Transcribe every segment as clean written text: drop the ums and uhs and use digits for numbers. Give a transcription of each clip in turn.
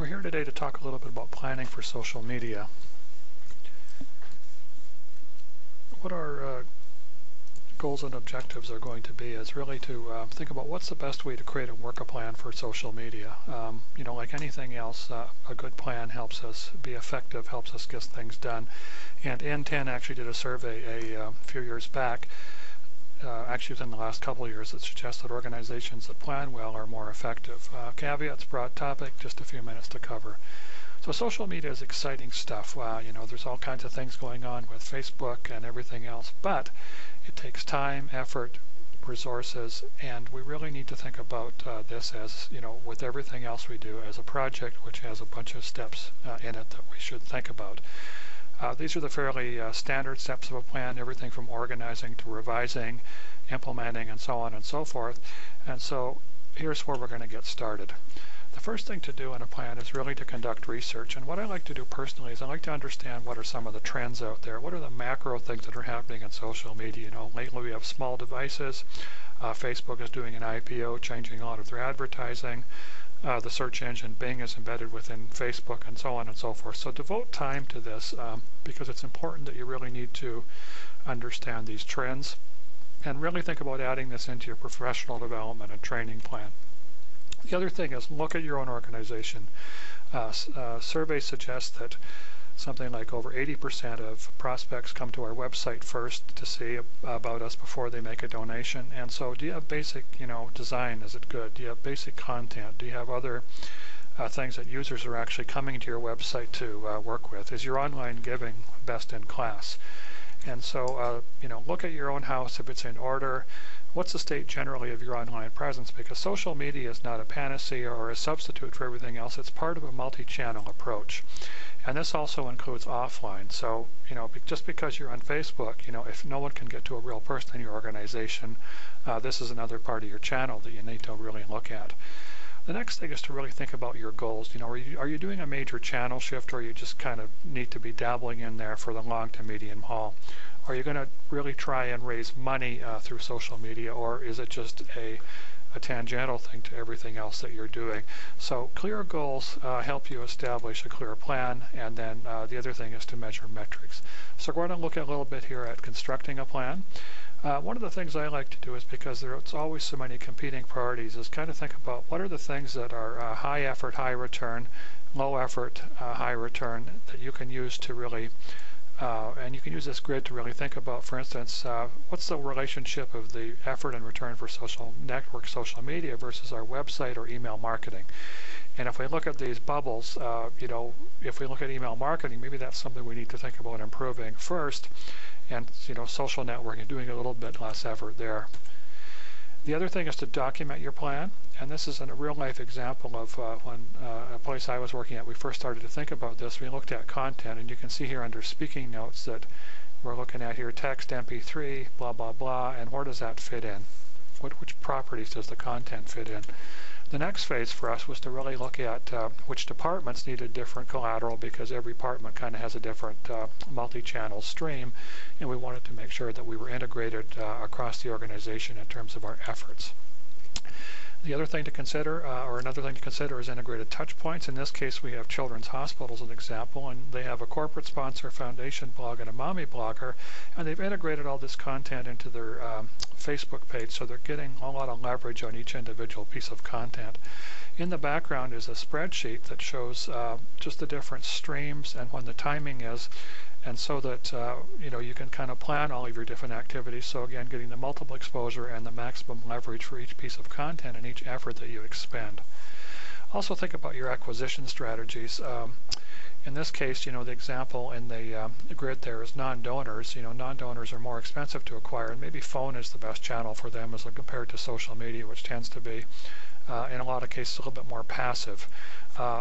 We're here today to talk a little bit about planning for social media. What our goals and objectives are going to be is really to think about what's the best way to create and work a plan for social media. Like anything else, a good plan helps us be effective, helps us get things done. And N10 actually did a survey a few years back, actually within the last couple of years, that suggests that organizations that plan well are more effective. Caveats, broad topic, just a few minutes to cover. So social media is exciting stuff. There's all kinds of things going on with Facebook and everything else, but it takes time, effort, resources, and we really need to think about this as, with everything else we do, as a project which has a bunch of steps in it that we should think about. These are the fairly standard steps of a plan, everything from organizing to revising, implementing, and so on and so forth. And so here's where we're going to get started. The first thing to do in a plan is really to conduct research. And what I like to do personally is I like to understand what are some of the trends out there. What are the macro things that are happening in social media? Lately we have small devices. Facebook is doing an IPO, changing a lot of their advertising. The search engine Bing is embedded within Facebook, and so on and so forth. So devote time to this because it's important that you really need to understand these trends and really think about adding this into your professional development and training plan. The other thing is look at your own organization. Surveys suggest that something like over 80% of prospects come to our website first to see about us before they make a donation. And so do you have basic, design? Is it good? Do you have basic content? Do you have other things that users are actually coming to your website to work with? Is your online giving best in class? And so, look at your own house if it's in order. What's the state generally of your online presence? Because social media is not a panacea or a substitute for everything else. It's part of a multi-channel approach. And this also includes offline. So, just because you're on Facebook, if no one can get to a real person in your organization, this is another part of your channel that you need to really look at. The next thing is to really think about your goals. Are you doing a major channel shift, or you just kind of need to be dabbling in there for the long to medium haul? Are you going to really try and raise money through social media, or is it just a tangential thing to everything else that you're doing? So clear goals help you establish a clear plan, and then the other thing is to measure metrics. So we're going to look a little bit here at constructing a plan. One of the things I like to do is, because there's always so many competing priorities, is kind of think about what are the things that are high effort, high return, low effort, high return that you can use to really and you can use this grid to really think about, for instance, what's the relationship of the effort and return for social network, social media versus our website or email marketing. And if we look at these bubbles, if we look at email marketing, maybe that's something we need to think about improving first. And social networking, doing a little bit less effort there. The other thing is to document your plan, and this is a real-life example of when a place I was working at, we first started to think about this. We looked at content, and you can see here under speaking notes that we're looking at here text, MP3, blah, blah, blah, and where does that fit in? Which properties does the content fit in? The next phase for us was to really look at which departments needed different collateral, because every department kind of has a different multi-channel stream, and we wanted to make sure that we were integrated across the organization in terms of our efforts. The other thing to consider, or another thing to consider, is integrated touch points. In this case, we have Children's Hospital as an example, and they have a corporate sponsor, foundation blog, and a mommy blogger, and they've integrated all this content into their Facebook page, so they're getting a lot of leverage on each individual piece of content. In the background is a spreadsheet that shows just the different streams and when the timing is, and so that you can kind of plan all of your different activities. So again, getting the multiple exposure and the maximum leverage for each piece of content and each effort that you expend. Also think about your acquisition strategies. In this case, the example in the grid there is non-donors. Non-donors are more expensive to acquire, and maybe phone is the best channel for them as compared to social media, which tends to be, in a lot of cases, a little bit more passive.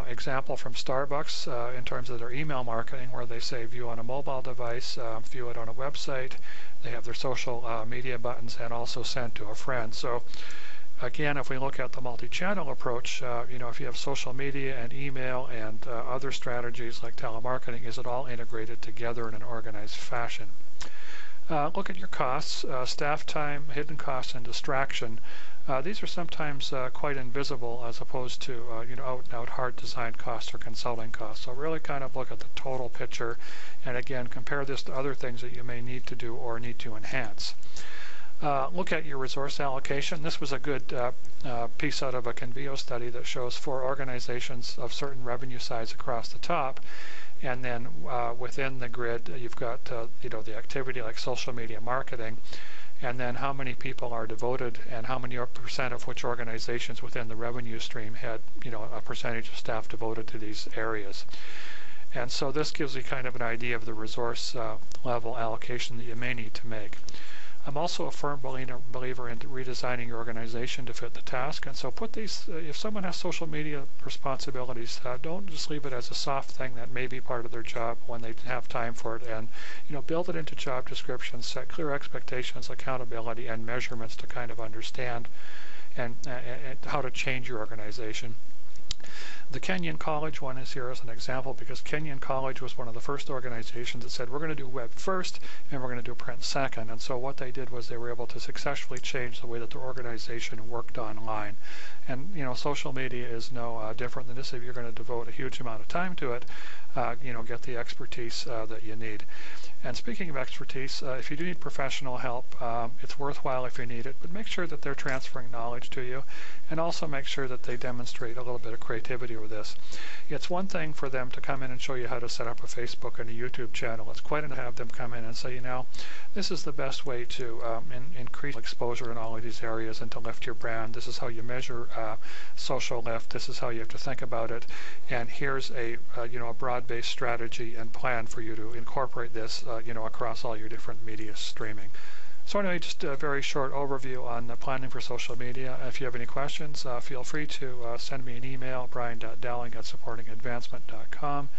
Example from Starbucks in terms of their email marketing, where they say view on a mobile device, view it on a website. They have their social media buttons, and also send to a friend. So again, if we look at the multi-channel approach, if you have social media and email and other strategies like telemarketing, is it all integrated together in an organized fashion? Look at your costs, staff time, hidden costs, and distraction. these are sometimes quite invisible as opposed to out and out hard design costs or consulting costs. So really kind of look at the total picture, and again compare this to other things that you may need to do or need to enhance. Look at your resource allocation. This was a good piece out of a Convio study that shows 4 organizations of certain revenue size across the top, and then within the grid you've got the activity like social media marketing, and then how many people are devoted and how many percent of which organizations within the revenue stream had a percentage of staff devoted to these areas. And so this gives you kind of an idea of the resource level allocation that you may need to make. I'm also a firm believer in redesigning your organization to fit the task, and so put these, if someone has social media responsibilities, don't just leave it as a soft thing that may be part of their job when they have time for it, and build it into job descriptions, set clear expectations, accountability, and measurements to kind of understand and how to change your organization. The Kenyon College one is here as an example because Kenyon College was one of the first organizations that said we're going to do web first and we're going to do print second. And so what they did was they were able to successfully change the way that the organization worked online. And social media is no different than this. If you're going to devote a huge amount of time to it, get the expertise that you need. And speaking of expertise, if you do need professional help, it's worthwhile if you need it, but make sure that they're transferring knowledge to you, and also make sure that they demonstrate a little bit of creativity with this. It's one thing for them to come in and show you how to set up a Facebook and a YouTube channel. It's quite enough to have them come in and say, this is the best way to increase exposure in all of these areas and to lift your brand. This is how you measure social lift. This is how you have to think about it. And here's a broad-based strategy and plan for you to incorporate this across all your different media streaming. So anyway, just a very short overview on the planning for social media. If you have any questions, feel free to send me an email, brian.dowling@supportingadvancement.com.